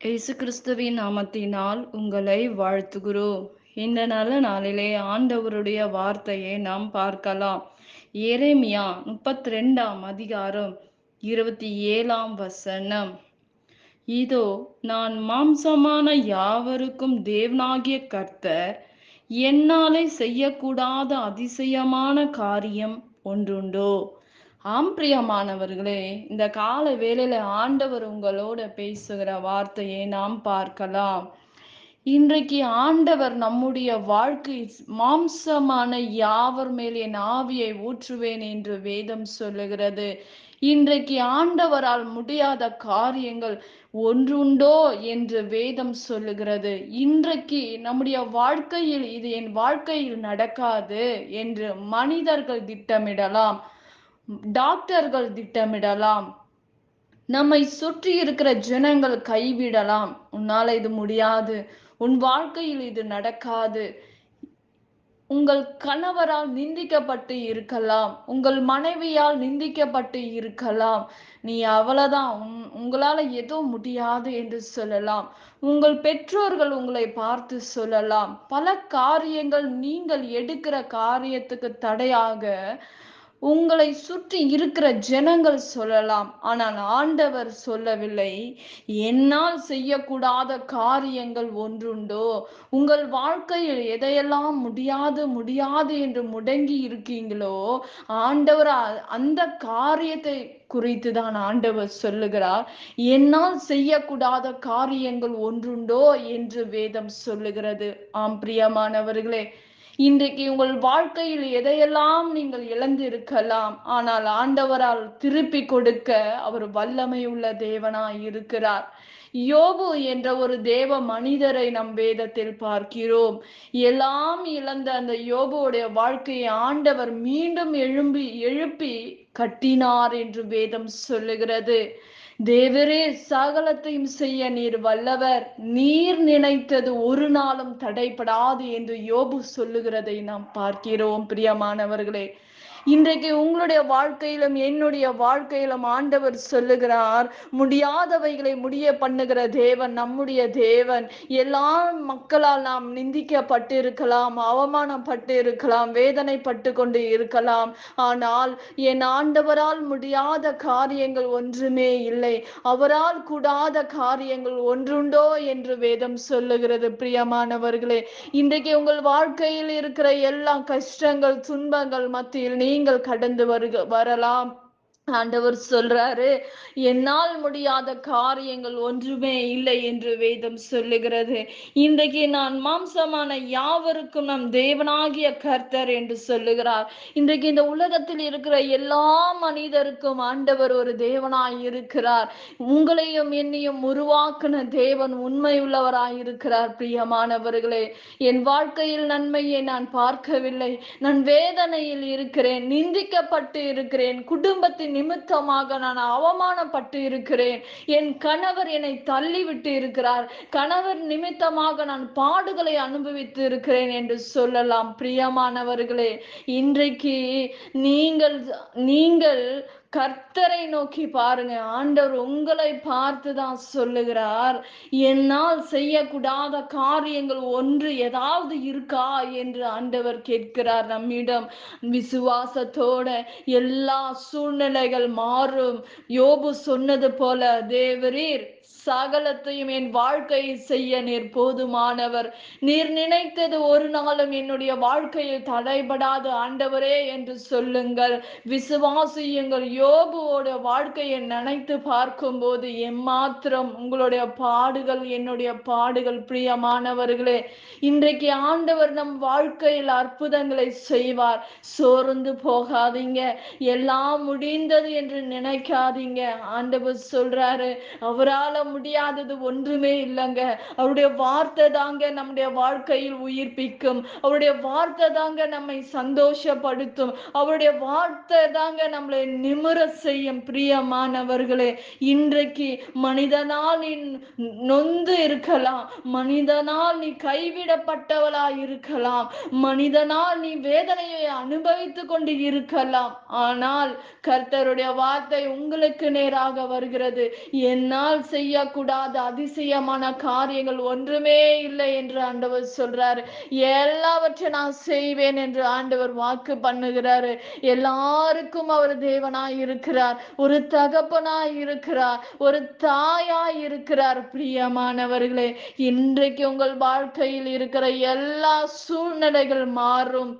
இயேசு கிறிஸ்துவின் நாமத்தினால் உங்களை வாழ்த்துகிறோம். இந்த நல்ல நாளிலே ஆண்டவருடைய வார்த்தையை நாம் பார்க்கலாம். எரேமியா 32ஆம் அதிகாரம் 27ஆம் வசனம். இதோ நான் மாம்சமான யாவருக்கும் தேவனாகிய கர்த்தர், என்னாலே செய்யக்கூடாத அதிசயமான காரியம் ஒன்றுண்டோ? ஆம் பிரியமானவர்களே, இந்த கால வேளையில ஆண்டவர் உங்களோட பேசுகிற வார்த்தையை நாம் பார்க்கலாம். இன்றைக்கு ஆண்டவர் நம்முடைய வாழ்க்கை மாம்சமான யாவர் மேல் என் ஆவியை ஊற்றுவேன் என்று வேதம் சொல்லுகிறது. இன்றைக்கு ஆண்டவரால் முடியாத காரியங்கள் ஒன்றுண்டோ என்று வேதம் சொல்லுகிறது. இன்றைக்கு நம்முடைய வாழ்க்கையில் இது என் வாழ்க்கையில் நடக்காது என்று மனிதர்கள் திட்டமிடலாம், டாக்டர்கள் திட்டமிடலாம், நம்மை சுற்றி இருக்கிற ஜனங்கள் கைவிடலாம். உன்னால இது முடியாது, உன் வாழ்க்கையில் இது நடக்காது. உங்கள் கணவரால் நிந்திக்கப்பட்டு இருக்கலாம், உங்கள் மனைவியால் நிந்திக்கப்பட்டு இருக்கலாம். நீ அவ்வளவுதான், உங்களால எதுவும் முடியாது என்று சொல்லலாம். உங்கள் பெற்றோர்கள் உங்களை பார்த்து சொல்லலாம். பல காரியங்கள் நீங்கள் எடுக்கிற காரியத்துக்கு தடையாக உங்களை சுற்றி இருக்கிற ஜனங்கள் சொல்லலாம். ஆனால் ஆண்டவர் சொல்லவில்லை, என்னால் செய்யக்கூடாத காரியங்கள் ஒன்றுண்டோ? உங்கள் வாழ்க்கையில் எதையெல்லாம் முடியாது முடியாது என்று முடங்கி இருக்கீங்களோ, ஆண்டவர் அந்த காரியத்தை குறித்து தான் ஆண்டவர் சொல்லுகிறார். என்னால் செய்யக்கூடாத காரியங்கள் ஒன்றுண்டோ என்று வேதம் சொல்லுகிறது. ஆம் பிரியமானவர்களே, இன்றைக்கு உங்கள் வாழ்க்கையில் எதையெல்லாம் நீங்கள் இழந்து இருக்கலாம், ஆனால் ஆண்டவரால் திருப்பி கொடுக்க அவர் வல்லமை உள்ள தேவனாய் இருக்கிறார். யோபு என்ற ஒரு தேவ மனிதரை நம் வேதத்தில் பார்க்கிறோம். எல்லாம் இழந்த அந்த யோபுடைய வாழ்க்கையை ஆண்டவர் மீண்டும் எழுப்பி கட்டினார் என்று வேதம் சொல்லுகிறது. தேவரே, சகலத்தையும் செய்ய நீர் வல்லவர், நீர் நினைத்தது ஒரு நாளும் தடைபடாது என்று யோபு சொல்லுகிறதை நாம் பார்க்கிறோம். பிரியமானவர்களே, இன்றைக்கு உங்களுடைய வாழ்க்கையிலும் என்னுடைய வாழ்க்கையிலும் ஆண்டவர் சொல்லுகிறார், முடியாதவைகளை முடிய பண்ணுகிற தேவன் நம்முடைய தேவன். எல்லா மக்களால் நாம் நிந்திக்கப்பட்டு இருக்கலாம், அவமானப்பட்டு இருக்கலாம், வேதனைப்பட்டு கொண்டு இருக்கலாம். ஆனால் என் ஆண்டவரால் முடியாத காரியங்கள் ஒன்றுமே இல்லை. அவரால் கூடாத காரியங்கள் ஒன்றுண்டோ என்று வேதம் சொல்லுகிறது. பிரியமானவர்களே, இன்றைக்கு உங்கள் வாழ்க்கையில் இருக்கிற எல்லா கஷ்டங்கள் துன்பங்கள் மத்தியில் நீங்கள் கடந்து வரலாம். ஆண்டவர் சொல்றாரு, என்னால் முடியாத காரியங்கள் ஒன்றுமே இல்லை என்று வேதம் சொல்லுகிறது. இன்றைக்கு நான் மாம்சமான யாவருக்கும் நம் தேவனாகிய கர்த்தர் என்று சொல்லுகிறார். இன்றைக்கு இந்த உலகத்தில் இருக்கிற எல்லா மனிதருக்கும் ஆண்டவர் ஒரு தேவனாய் இருக்கிறார். உங்களையும் என்னையும் உருவாக்குன தேவன் உண்மை உள்ளவராய் இருக்கிறார். பிரியமானவர்களே, என் வாழ்க்கையில் நன்மையை நான் பார்க்கவில்லை, நான் வேதனையில் இருக்கிறேன், நிந்திக்கப்பட்டு இருக்கிறேன், குடும்பத்தின் நிமித்தமாக நான் அவமானப்பட்டு இருக்கிறேன், என் கணவர் என்னை தள்ளிவிட்டு இருக்கிறார், கணவர் நிமித்தமாக நான் பாடுகளை அனுபவித்து இருக்கிறேன் என்று சொல்லலாம். பிரியமானவர்களே, இன்றைக்கு நீங்கள் நீங்கள் கர்த்தரை நோக்கி பாருங்க. ஆண்டவர் உங்களை பார்த்துதான் சொல்லுகிறார், என்னால் செய்யக்கூடாத காரியங்கள் ஒன்று ஏதாவது இருக்கா என்று ஆண்டவர் கேட்கிறார் நம்மிடம். விசுவாசத்தோட எல்லா சூழ்நிலைகள் மாறும். யோபு சொன்னது போல, தேவரீர் சகலத்தையும் என் வாழ்க்கையை செய்ய நீர் போதுமானவர், நீர் நினைத்தது ஒரு நாளும் என்னுடைய வாழ்க்கையில் தடைபடாது ஆண்டவரே என்று சொல்லுங்கள், விசுவாசியுங்கள். யோபுவோட வாழ்க்கையை நினைத்து பார்க்கும் போது எம்மாத்திரம் உங்களுடைய பாடுகள் என்னுடைய பாடுகள். பிரியமானவர்களே, இன்றைக்கு ஆண்டவர் நம் வாழ்க்கையில் அற்புதங்களை செய்வார். சோர்ந்து போகாதீங்க, எல்லாம் முடிந்தது என்று நினைக்காதீங்க. ஆண்டவர் சொல்றாரு, அவரால் முடியாதது ஒன்றுமே இல்லைங்க. அவருடைய வார்த்தை தாங்க நம்முடைய வாழ்க்கையில் உயிர்ப்பிக்கும், அவருடைய வார்த்தை தாங்க நம்மை சந்தோஷப்படுத்தும், அவருடைய வார்த்தை தாங்க நம்மளை நிமிர செய்யும். பிரியமானவர்களே, இன்றைக்கு மனிதனால் நீ நொந்து இருக்கலாம், மனிதனால் நீ கைவிடப்பட்டவளா இருக்கலாம், மனிதனால் நீ வேதனையை அனுபவித்து கொண்டு இருக்கலாம். ஆனால் கர்த்தருடைய வார்த்தை உங்களுக்கு நேராக வருகிறது, என்னால் செய்ய செய்யக்கூடாத அதிசயமான காரியங்கள் ஒன்றுமே இல்லை என்று ஆண்டவர் சொல்றாரு. எல்லாவற்றையும் நான் செய்வேன் என்று ஆண்டவர் வாக்கு பண்ணுகிறாரு. எல்லாருக்கும் அவர் தேவனாய் இருக்கிறார், ஒரு தகப்பனாய் இருக்கிறார், ஒரு தாயாய் இருக்கிறார். பிரியமானவர்களே, இன்றைக்கு உங்கள் வாழ்க்கையில் இருக்கிற எல்லா சூழ்நிலைகள் மாறும்,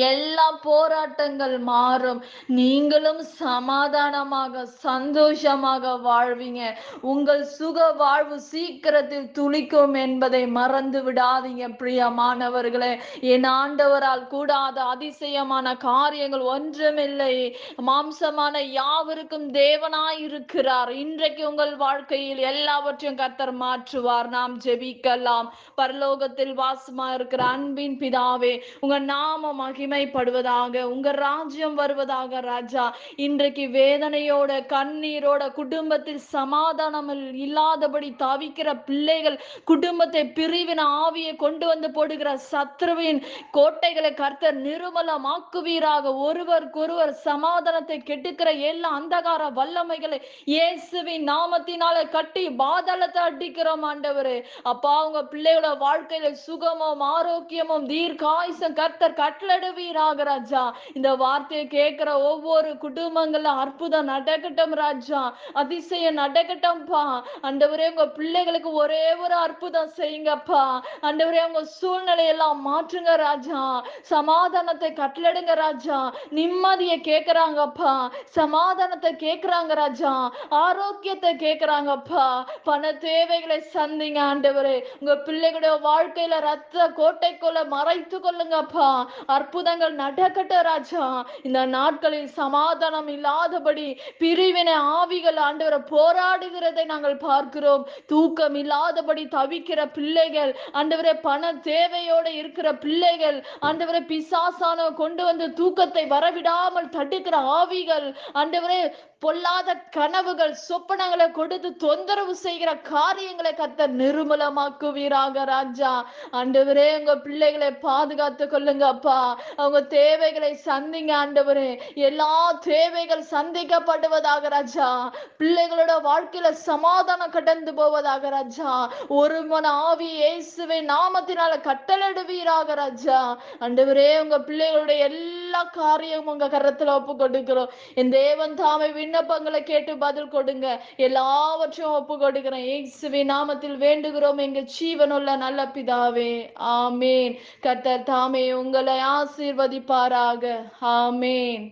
எல்லா போராட்டங்கள் மாறும். நீங்களும் சமாதானமாக சந்தோஷமாக வாழ்வீங்க. உங்கள் சுக வாழ்வு சீக்கிரத்தில் துளிக்கும் என்பதை மறந்து விடாதீங்க பிரியமானவர்களே. என் ஆண்டவரால் கூடாத அதிசயமான காரியங்கள் ஒன்றுமில்லை. மாம்சமான யாவருக்கும் தேவனாய் இருக்கிறார். இன்றைக்கு உங்கள் வாழ்க்கையில் எல்லாவற்றையும் கர்த்தர் மாற்றுவார். நாம் ஜெபிக்கலாம். பரலோகத்தில் வாசமா இருக்கிற அன்பின் பிதாவே, உங்க நாம மகிமைப்படுவதாக, உங்க ராஜ்யம் வருவதாக ராஜா. இன்றைக்கு வேதனையோட கண்ணீரோட குடும்பத்தில் சமாதானம் இல்லாதபடி தவிக்கிற பிள்ளைகள், குடும்பத்தை பிரிவின ஆவியை கொண்டு வந்து போடுகிற சத்ருவின் கோட்டைகளை கர்த்தர் நிர்மலமாக்குவீராக. ஒருவருக்கொருவர் சமாதானத்தை கெடுக்கிற எல்லா அந்தகார வல்லமைகளை இயேசுவின் நாமத்தினால கட்டி பாதாளத்தை அடிக்கிறோம் ஆண்டவரே. அப்பா, உங்க பிள்ளைகளோட வாழ்க்கையில சுகமும் ஆரோக்கியமும் தீர்க்காயுசும் கர்த்தர் கட்டளடுவீராக ராஜா. இந்த வார்த்தையை கேட்கிற ஒவ்வொரு குடும்பங்கள்ல அற்புதம் நடக்கட்டும் ராஜா, அதிசயம் நடக்கட்டும்பா. ஆண்டவரே, உங்க பிள்ளைகளுக்கு ஒரே ஒரு அற்புதம் செய்யுங்கப்பா. ஆண்டவரே, உங்க சூழ்நிலையெல்லாம் மாற்றுங்க ராஜா. சமாதானத்தை கட்டளடுங்க ராஜா. நிம்மதியை கேட்கிறாங்கப்பா, சமாதானத்தை கேட்கிறாங்க ராஜா, ஆரோக்கியத்தை கேட்கிறாங்கப்பா. பண தேவைகளை சந்திங்க ஆண்டவரே. உங்க பிள்ளைகளுடைய வாழ்க்கையில ரத்த கோட்டைக்குள்ள மறைத்து கொள்ளுங்கப்பா. அற்புதங்கள் நடக்கட்டும் ராஜா. இந்த நாட்களில் சமாதானம் இல்லாதபடி பிரிவினை ஆவிகள் ஆண்டவரை போராடுகிறதை நாங்கள் பார்க்கிறோம். தூக்கம் இல்லாதபடி தவிக்கிற பிள்ளைகள், ஆண்டவரே, பண தேவையோடு இருக்கிற பிள்ளைகள், ஆண்டவரே, பிசாசான கொண்டு வந்து தூக்கத்தை வரவிடாமல் தடுக்கிற ஆவிகள், ஆண்டவரே, பொல்லாத கனவுகள் சொப்பனங்களை கொடுத்து தொந்தரவு செய்கிற காரியங்களை கர்த்தர் நிர்மூலமாக்குவீராக ராஜா. ஆண்டவரே, உங்க பிள்ளைகளை பாதுகாத்து கொள்ளுங்க அப்பா. அவங்க தேவைகளை சந்திங்க ஆண்டவரே. எல்லா தேவைகள் சந்திக்கப்படுவதாக ராஜா. பிள்ளைகளோட வாழ்க்கையில சமாதானம் கடந்து போவதாக ராஜா. ஒரு மன ஆவி இயேசுவின் நாமத்தினால கட்டளையிடுவீராக ராஜா. ஆண்டவரே, உங்க பிள்ளைகளுடைய எல்லா காரியமும் உங்க கரத்துல ஒப்பு கொடுக்கிறோம். என் தேவன் தாமே விண்ணப்பங்களை கேட்டு பதில் கொடுங்க. எல்லாவற்றையும் ஒப்பு கொடுக்கிறேன். இயேசுவின் நாமத்தில் வேண்டுகிறோம் எங்க ஜீவனுள்ள நல்ல பிதாவே, ஆமேன். கர்த்தர் தாமே உங்களை ஆசீர்வதிப்பாராக. ஆமேன்.